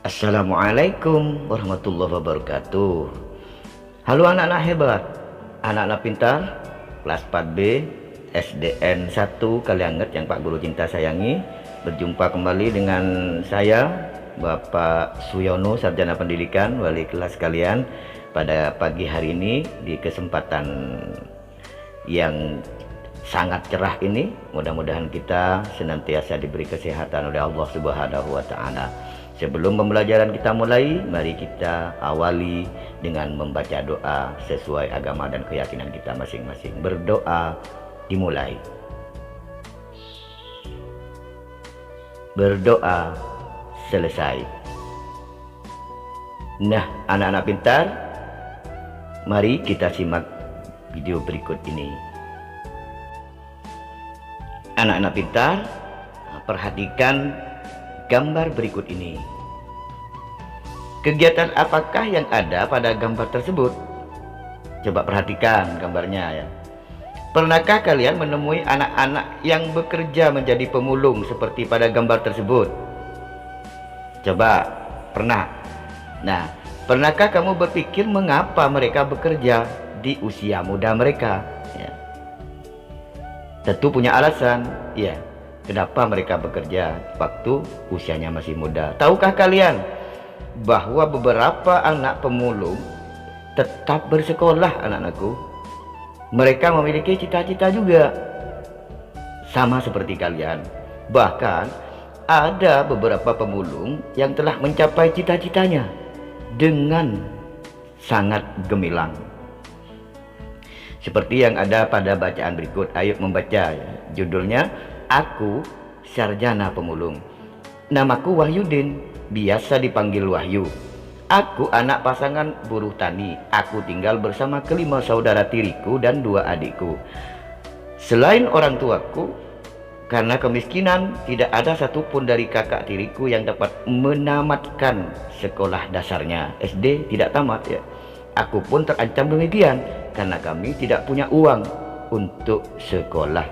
Assalamualaikum warahmatullahi wabarakatuh. Halo anak-anak hebat, anak-anak pintar, kelas 4B, SDN 1 Kalianget yang Pak Guru cinta sayangi. Berjumpa kembali dengan saya, Bapak Suyono, Sarjana Pendidikan, wali kelas kalian pada pagi hari ini di kesempatan yang sangat cerah ini. Mudah-mudahan kita senantiasa diberi kesehatan oleh Allah Subhanahu wa Ta'ala. Sebelum pembelajaran kita mulai, mari kita awali dengan membaca doa sesuai agama dan keyakinan kita masing-masing. Berdoa dimulai. Berdoa selesai. Nah, anak-anak pintar, mari kita simak video berikut ini. Anak-anak pintar, perhatikan gambar berikut ini. Kegiatan apakah yang ada pada gambar tersebut? Coba perhatikan gambarnya ya. Pernahkah kalian menemui anak-anak yang bekerja menjadi pemulung seperti pada gambar tersebut? Coba, pernah? Nah, pernahkah kamu berpikir mengapa mereka bekerja di usia muda mereka? Ya. Tentu punya alasan, ya. Kenapa mereka bekerja waktu usianya masih muda? Tahukah kalian bahwa beberapa anak pemulung tetap bersekolah, anak-anakku? Mereka memiliki cita-cita juga, sama seperti kalian. Bahkan ada beberapa pemulung yang telah mencapai cita-citanya dengan sangat gemilang. Seperti yang ada pada bacaan berikut. Ayo membaca ya. Judulnya, Aku Sarjana Pemulung. Namaku Wahyudin, biasa dipanggil Wahyu. Aku anak pasangan buruh tani. Aku tinggal bersama kelima saudara tiriku dan 2 adikku. Selain orang tuaku, karena kemiskinan, tidak ada satupun dari kakak tiriku yang dapat menamatkan sekolah dasarnya. SD tidak tamat ya. Aku pun terancam demikian karena kami tidak punya uang untuk sekolah.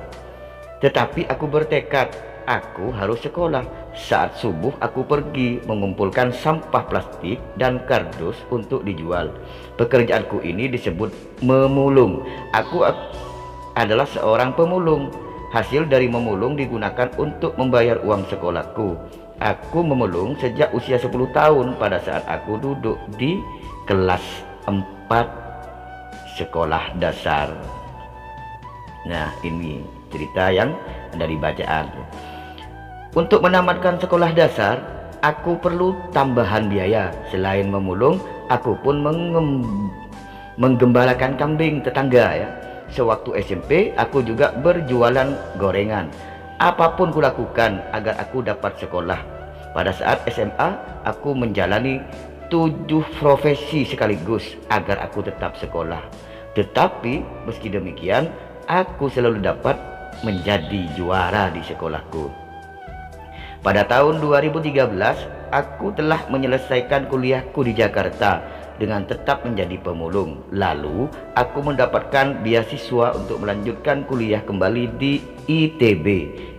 Tetapi aku bertekad, aku harus sekolah. Saat subuh aku pergi mengumpulkan sampah plastik dan kardus untuk dijual. Pekerjaanku ini disebut memulung. Aku adalah seorang pemulung. Hasil dari memulung digunakan untuk membayar uang sekolahku. Aku memulung sejak usia 10 tahun pada saat aku duduk di kelas 4 sekolah dasar. Nah, ini cerita yang dari bacaan. Untuk menamatkan sekolah dasar, aku perlu tambahan biaya. Selain memulung, aku pun menggembalakan kambing tetangga ya. Sewaktu SMP, aku juga berjualan gorengan. Apapun kulakukan agar aku dapat sekolah. Pada saat SMA, aku menjalani 7 profesi sekaligus agar aku tetap sekolah. Tetapi meski demikian, aku selalu dapat menjadi juara di sekolahku. Pada tahun 2013, aku telah menyelesaikan kuliahku di Jakarta dengan tetap menjadi pemulung. Lalu, aku mendapatkan beasiswa untuk melanjutkan kuliah kembali di ITB,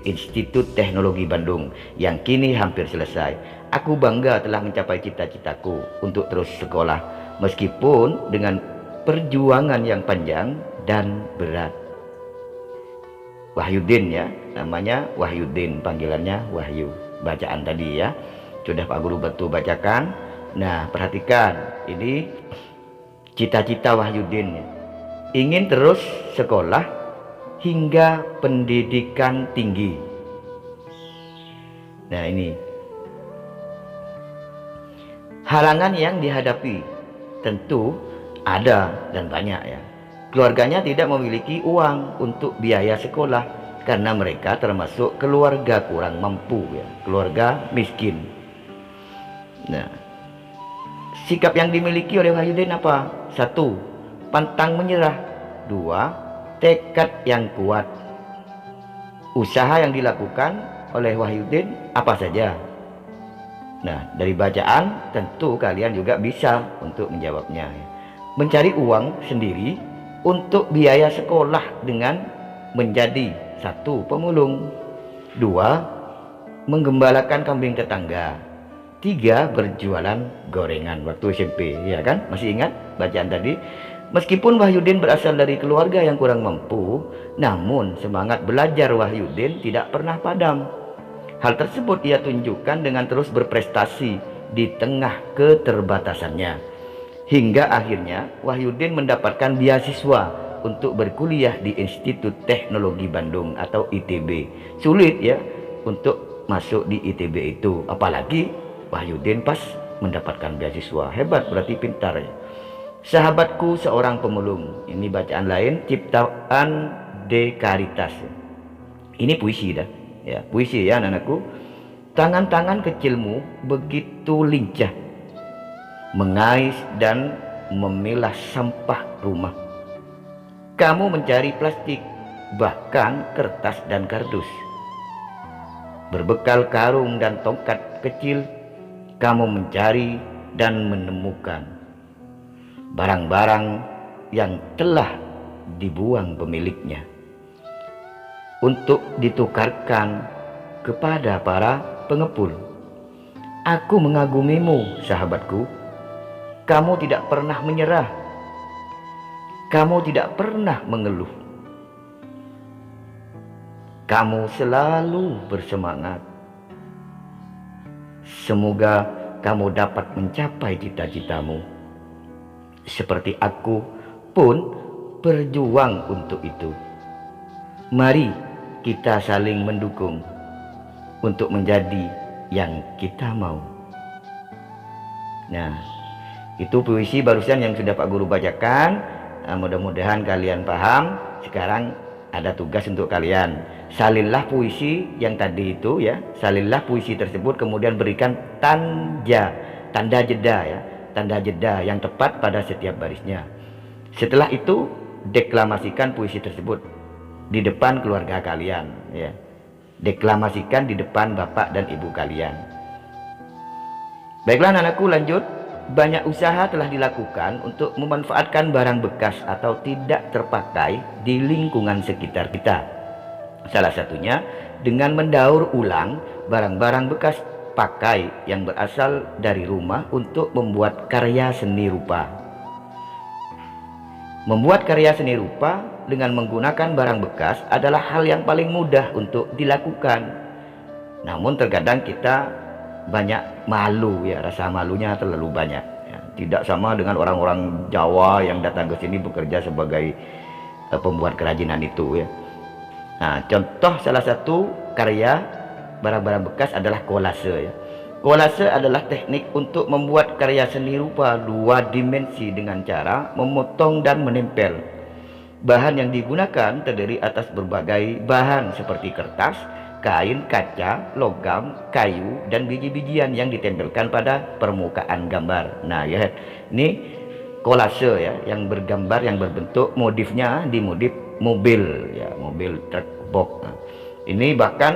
Institut Teknologi Bandung, yang kini hampir selesai. Aku bangga telah mencapai cita-citaku untuk terus sekolah, meskipun dengan perjuangan yang panjang dan berat. Wahyudin ya, namanya Wahyudin, panggilannya Wahyu. Bacaan tadi ya, sudah Pak Guru bantu bacakan. Nah, perhatikan, ini cita-cita Wahyudin ya. Ingin terus sekolah hingga pendidikan tinggi. Nah, ini halangan yang dihadapi tentu ada dan banyak ya. Keluarganya tidak memiliki uang untuk biaya sekolah karena mereka termasuk keluarga kurang mampu ya, keluarga miskin. Nah, sikap yang dimiliki oleh Wahyudin apa? 1. Pantang menyerah. 2. Tekad yang kuat. Usaha yang dilakukan oleh Wahyudin apa saja? Nah, dari bacaan tentu kalian juga bisa untuk menjawabnya. Mencari uang sendiri untuk biaya sekolah dengan menjadi 1. Pemulung. 2. Menggembalakan kambing tetangga. 3. Berjualan gorengan waktu SMP, ya kan? Masih ingat bacaan tadi? Meskipun Wahyudin berasal dari keluarga yang kurang mampu, namun semangat belajar Wahyudin tidak pernah padam. Hal tersebut ia tunjukkan dengan terus berprestasi di tengah keterbatasannya. Hingga akhirnya Wahyudin mendapatkan beasiswa untuk berkuliah di Institut Teknologi Bandung atau ITB. Sulit ya untuk masuk di ITB itu, apalagi Wahyudin pas mendapatkan beasiswa. Hebat, berarti pintar ya. Sahabatku seorang pemulung. Ini bacaan lain, ciptaan De Caritas. Ini puisi dah. Ya, puisi ya anak-anakku. Tangan-tangan kecilmu begitu lincah mengais dan memilah sampah rumah. Kamu mencari plastik, bahkan kertas dan kardus. Berbekal karung dan tongkat kecil, kamu mencari dan menemukan barang-barang yang telah dibuang pemiliknya untuk ditukarkan kepada para pengepul. Aku mengagumimu, sahabatku. Kamu tidak pernah menyerah. Kamu tidak pernah mengeluh. Kamu selalu bersemangat. Semoga kamu dapat mencapai cita-citamu. Seperti aku pun berjuang untuk itu. Mari kita saling mendukung untuk menjadi yang kita mau. Nah, itu puisi barusan yang sudah Pak Guru bacakan. Mudah-mudahan kalian paham. Sekarang ada tugas untuk kalian. Salinlah puisi yang tadi itu ya. Salinlah puisi tersebut, kemudian berikan tanda jeda ya. Tanda jeda yang tepat pada setiap barisnya. Setelah itu deklamasikan puisi tersebut di depan keluarga kalian ya. Deklamasikan di depan bapak dan ibu kalian. Baiklah anakku, lanjut. Banyak usaha telah dilakukan untuk memanfaatkan barang bekas atau tidak terpakai di lingkungan sekitar kita. Salah satunya dengan mendaur ulang barang-barang bekas pakai yang berasal dari rumah untuk membuat karya seni rupa. Membuat karya seni rupa dengan menggunakan barang bekas adalah hal yang paling mudah untuk dilakukan. Namun terkadang kita banyak malu ya, rasa malunya terlalu banyak ya. Tidak sama dengan orang-orang Jawa yang datang ke sini bekerja sebagai pembuat kerajinan itu ya. Nah, contoh salah satu karya barang-barang bekas adalah kolase ya. Kolase adalah teknik untuk membuat karya seni rupa 2 dimensi dengan cara memotong dan menempel. Bahan yang digunakan terdiri atas berbagai bahan seperti kertas, kain, kaca, logam, kayu, dan biji-bijian yang ditempelkan pada permukaan gambar. Nah ya, ini kolase ya, yang bergambar, yang berbentuk modifnya di modif mobil ya, mobil truk box. Nah, ini bahkan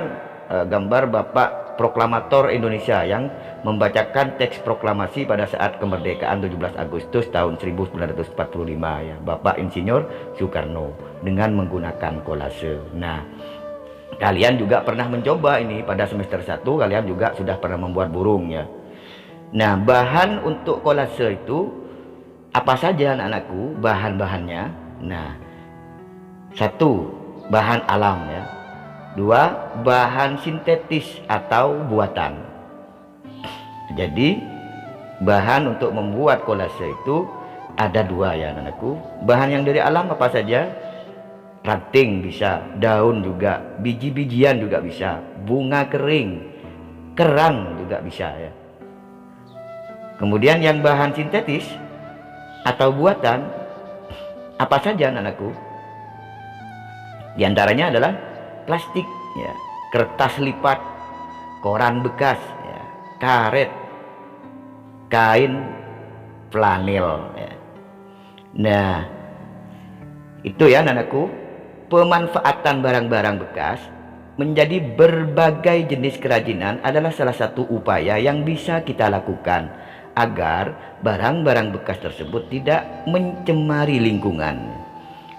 gambar Bapak Proklamator Indonesia yang membacakan teks proklamasi pada saat kemerdekaan 17 Agustus tahun 1945 ya, Bapak Insinyur Soekarno, dengan menggunakan kolase. Nah, kalian juga pernah mencoba ini pada semester 1, kalian juga sudah pernah membuat burung ya. Nah, bahan untuk kolase itu apa saja anak-anakku bahan-bahannya? Nah, 1. Bahan alam ya. 2. Bahan sintetis atau buatan. Jadi bahan untuk membuat kolase itu ada 2 ya anak-anakku. Bahan yang dari alam apa saja? Ranting bisa, daun juga, biji-bijian juga bisa, bunga kering, kerang juga bisa ya. Kemudian yang bahan sintetis atau buatan apa saja anak-anakku? Di antaranya adalah plastik ya, kertas lipat, koran bekas ya, karet, kain, flanel ya. Nah, itu ya anak-anakku, pemanfaatan barang-barang bekas menjadi berbagai jenis kerajinan adalah salah satu upaya yang bisa kita lakukan agar barang-barang bekas tersebut tidak mencemari lingkungan.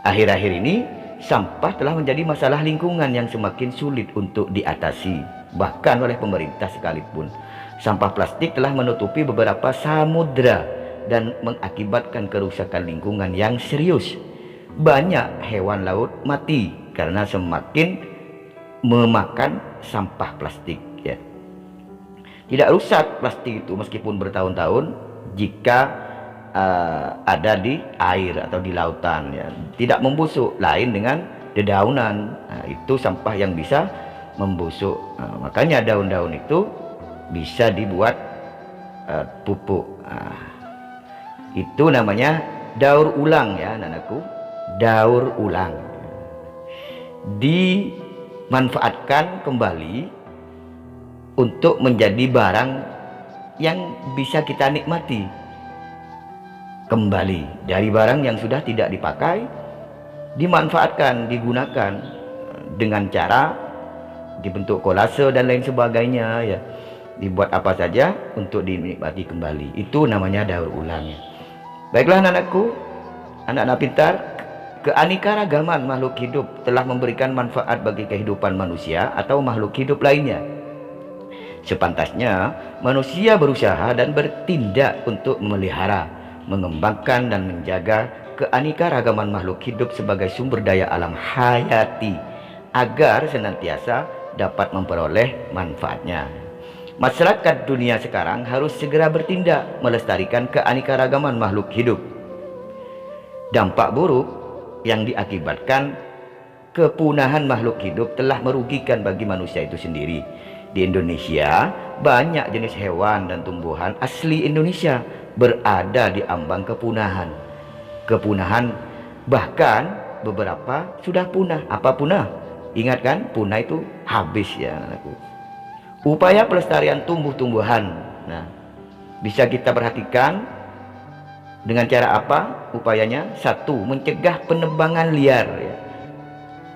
Akhir-akhir ini sampah telah menjadi masalah lingkungan yang semakin sulit untuk diatasi, bahkan oleh pemerintah sekalipun. Sampah plastik telah menutupi beberapa samudra dan mengakibatkan kerusakan lingkungan yang serius. Banyak hewan laut mati karena semakin memakan sampah plastik ya. Tidak rusak plastik itu meskipun bertahun-tahun jika ada di air atau di lautan ya. Tidak membusuk, lain dengan dedaunan. Nah, itu sampah yang bisa membusuk. Nah, makanya daun-daun itu bisa dibuat pupuk. Nah, itu namanya daur ulang ya anak-anakku. Daur ulang. Dimanfaatkan kembali untuk menjadi barang yang bisa kita nikmati kembali dari barang yang sudah tidak dipakai, dimanfaatkan, digunakan dengan cara dibentuk kolase dan lain sebagainya ya, dibuat apa saja untuk dinikmati kembali. Itu namanya daur ulang ya. Baiklah anak-anakku, anak-anak pintar, keanekaragaman makhluk hidup telah memberikan manfaat bagi kehidupan manusia atau makhluk hidup lainnya. Sepantasnya manusia berusaha dan bertindak untuk memelihara, mengembangkan dan menjaga keanekaragaman makhluk hidup sebagai sumber daya alam hayati agar senantiasa dapat memperoleh manfaatnya. Masyarakat dunia sekarang harus segera bertindak melestarikan keanekaragaman makhluk hidup. Dampak buruk yang diakibatkan kepunahan makhluk hidup telah merugikan bagi manusia itu sendiri. Di Indonesia, banyak jenis hewan dan tumbuhan asli Indonesia berada di ambang kepunahan. Bahkan beberapa sudah punah. Apa punah? Ingat kan, punah itu habis ya anakku. Upaya pelestarian tumbuh-tumbuhan. Nah, bisa kita perhatikan dengan cara apa upayanya? Satu, mencegah penebangan liar ya.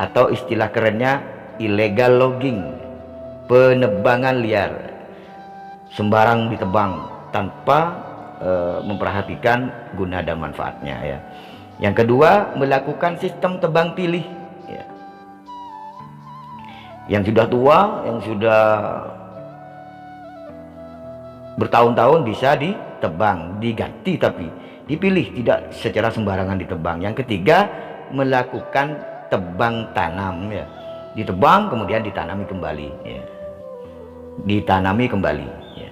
Atau istilah kerennya illegal logging. Penebangan liar, sembarang ditebang tanpa memperhatikan guna dan manfaatnya ya. Yang kedua, melakukan sistem tebang pilih ya. Yang sudah tua, yang sudah bertahun-tahun bisa ditebang, diganti, tapi dipilih, tidak secara sembarangan ditebang. Yang ketiga, melakukan tebang tanam ya. Ditebang kemudian ditanami kembali ya. Ditanami kembali ya.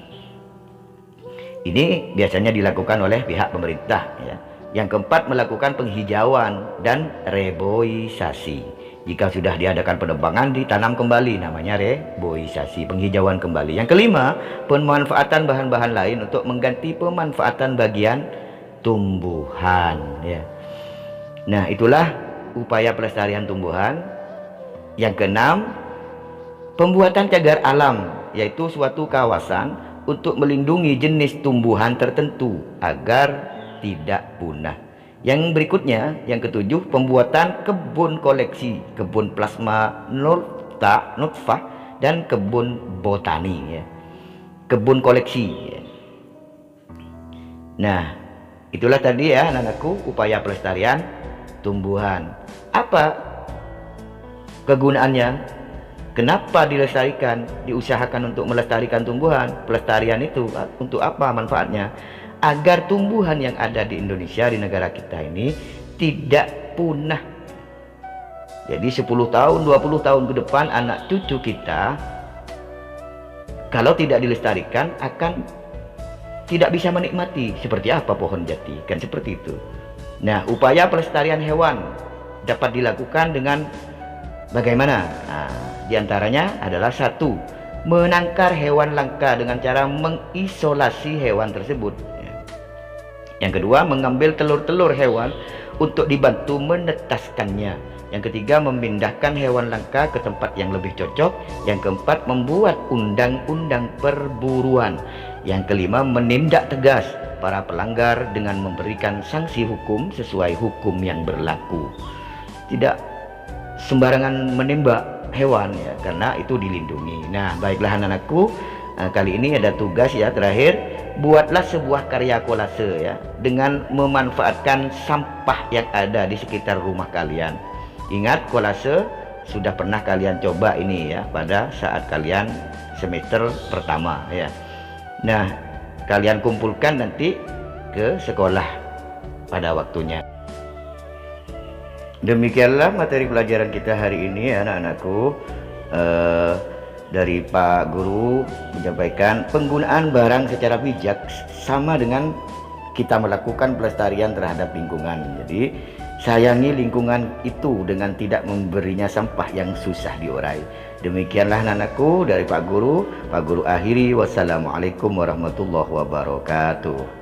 Ini biasanya dilakukan oleh pihak pemerintah ya. Yang keempat, melakukan penghijauan dan reboisasi. Jika sudah diadakan penebangan, ditanam kembali, namanya reboisasi, penghijauan kembali. Yang kelima, pemanfaatan bahan-bahan lain untuk mengganti pemanfaatan bagian tumbuhan ya. Nah, itulah upaya pelestarian tumbuhan. Yang keenam, pembuatan cagar alam, yaitu suatu kawasan untuk melindungi jenis tumbuhan tertentu agar tidak punah. Yang berikutnya, yang ketujuh, pembuatan kebun koleksi, kebun plasma nutfah dan kebun botani ya. Kebun koleksi ya. Nah, itulah tadi ya anak-anakku upaya pelestarian tumbuhan. Apa kegunaannya? Kenapa dilestarikan, diusahakan untuk melestarikan tumbuhan? Pelestarian itu untuk apa manfaatnya? Agar tumbuhan yang ada di Indonesia, di negara kita ini tidak punah. Jadi 10 tahun, 20 tahun ke depan anak cucu kita kalau tidak dilestarikan akan tidak bisa menikmati seperti apa pohon jati, kan seperti itu. Nah, upaya pelestarian hewan dapat dilakukan dengan bagaimana? Nah, diantaranya adalah satu, menangkar hewan langka dengan cara mengisolasi hewan tersebut. Yang kedua, mengambil telur-telur hewan untuk dibantu menetaskannya. Yang ketiga, memindahkan hewan langka ke tempat yang lebih cocok. Yang keempat, membuat undang-undang perburuan. Yang kelima, menindak tegas para pelanggar dengan memberikan sanksi hukum sesuai hukum yang berlaku. Tidak sembarangan menembak hewan ya, karena itu dilindungi. Nah, baiklah anak-anakku, kali ini ada tugas ya terakhir, buatlah sebuah karya kolase ya dengan memanfaatkan sampah yang ada di sekitar rumah kalian. Ingat, kolase sudah pernah kalian coba ini ya pada saat kalian semester pertama ya. Nah, kalian kumpulkan nanti ke sekolah pada waktunya. Demikianlah materi pelajaran kita hari ini ya anak-anakku. Dari Pak Guru menyampaikan penggunaan barang secara bijak sama dengan kita melakukan pelestarian terhadap lingkungan. Jadi sayangi lingkungan itu dengan tidak memberinya sampah yang susah diurai. Demikianlah anak-anakku dari Pak Guru. Pak Guru akhiri, wassalamualaikum warahmatullahi wabarakatuh.